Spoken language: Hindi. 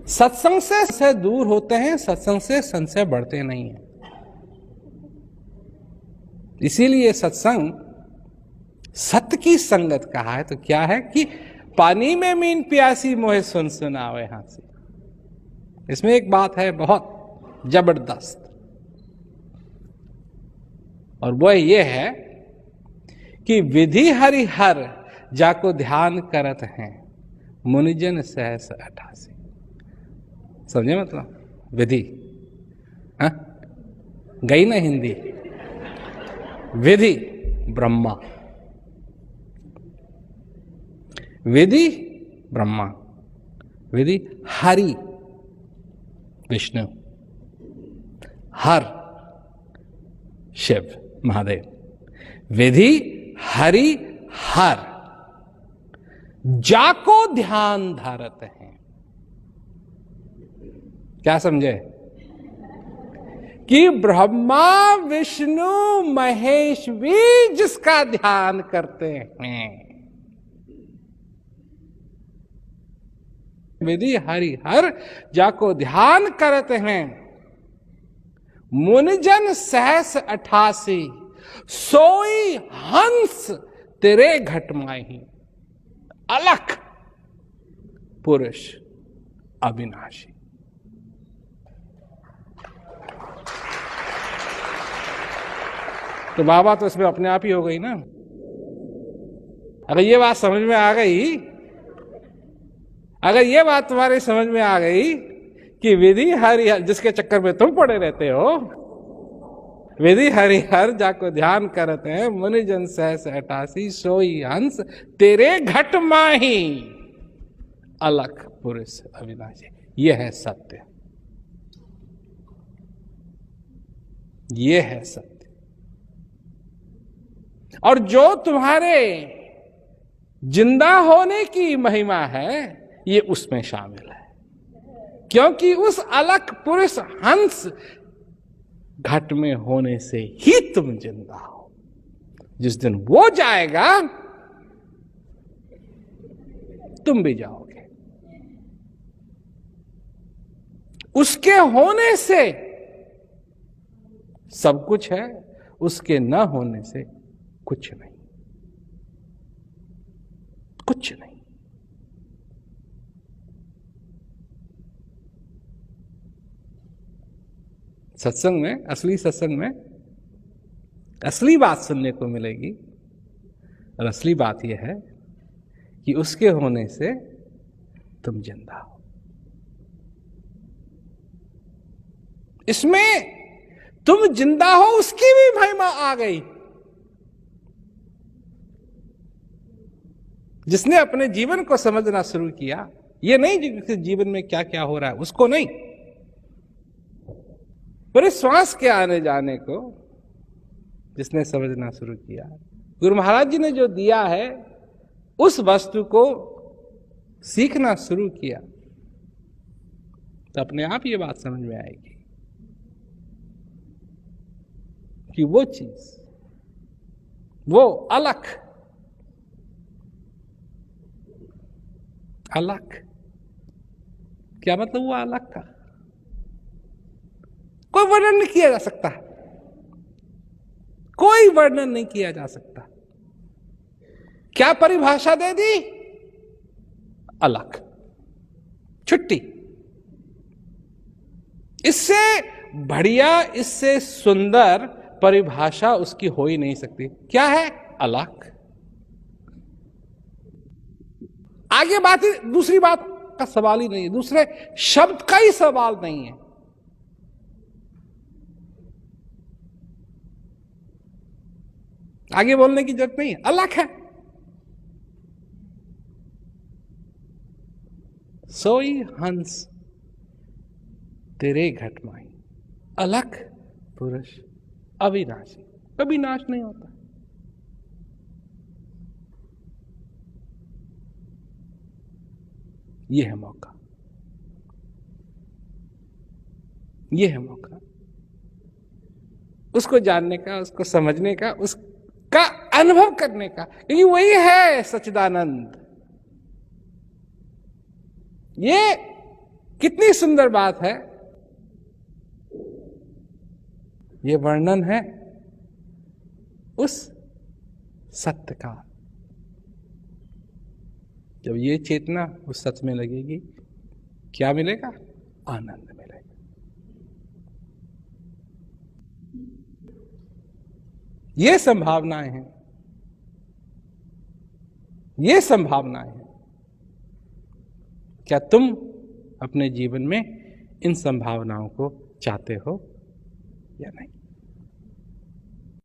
सत्संग से दूर होते हैं, सत्संग से संशय बढ़ते नहीं है। इसीलिए सत्संग सत्य की संगत कहा है। तो क्या है कि पानी में मीन प्यासी मोहे सुन सुनावे हांसी। इसमें एक बात है बहुत जबरदस्त, और वह यह है कि विधि हरिहर जाको ध्यान करत हैं, मुनिजन सहस 88। समझे मतलब विधि? हाँ, गई ना हिंदी। विधि ब्रह्मा, विधि ब्रह्मा, विधि हरि विष्णु, हर शिव महादेव, विधि हरि हर जाको ध्यान धारत हैं। क्या समझे? कि ब्रह्मा विष्णु महेश भी जिसका ध्यान करते हैं, विधि हरिहर जाको ध्यान करते हैं, मुनिजन सहस 88। सोई हंस तेरे घट माही, अलख पुरुष अविनाशी। तो बाबा तो इसमें अपने आप ही हो गई ना। अगर ये बात समझ में आ गई, अगर ये बात तुम्हारी समझ में आ गई कि विधि हरिहर जिसके चक्कर में तुम पड़े रहते हो, विधि हरिहर जाको ध्यान करते हैं, मुनिजन सहस 88। सोई हंस तेरे घट माही, अलख पुरुष अविनाशी। यह है सत्य, यह है सत्य। और जो तुम्हारे जिंदा होने की महिमा है, ये उसमें शामिल है। क्योंकि उस अलख पुरुष हंस घट में होने से ही तुम जिंदा हो। जिस दिन वो जाएगा, तुम भी जाओगे। उसके होने से सब कुछ है, उसके न होने से कुछ नहीं, कुछ नहीं। सत्संग में, असली सत्संग में असली बात सुनने को मिलेगी। और असली बात यह है कि उसके होने से तुम जिंदा हो। इसमें तुम जिंदा हो उसकी भी महिमा आ गई। जिसने अपने जीवन को समझना शुरू किया, ये नहीं जिसके जीवन में क्या क्या हो रहा है उसको नहीं, पर इस श्वास के आने जाने को जिसने समझना शुरू किया, गुरु महाराज जी ने जो दिया है उस वस्तु को सीखना शुरू किया, तो अपने आप ये बात समझ में आएगी कि वो चीज, वो अलख, अलख क्या मतलब? वो अलख का कोई वर्णन नहीं किया जा सकता, कोई वर्णन नहीं किया जा सकता। क्या परिभाषा दे दी? अलख, छुट्टी। इससे बढ़िया, इससे सुंदर परिभाषा उसकी हो ही नहीं सकती। क्या है? अलख। आगे बात ही, दूसरी बात का सवाल ही नहीं है, दूसरे शब्द का ही सवाल नहीं है। आगे बोलने की जरूरत नहीं है, अलख है। सोई हंस तेरे घट माई, अलख पुरुष अविनाशी, कभी नाश नहीं होता। यह है मौका, यह है मौका उसको जानने का, उसको समझने का, उसका अनुभव करने का, क्योंकि वही है सच्चिदानंद। ये कितनी सुंदर बात है। ये वर्णन है उस सत्य का। जब ये चेतना उस सत्य में लगेगी, क्या मिलेगा? आनंद मिलेगा। ये संभावनाएं हैं, ये संभावनाएं हैं। क्या तुम अपने जीवन में इन संभावनाओं को चाहते हो या नहीं?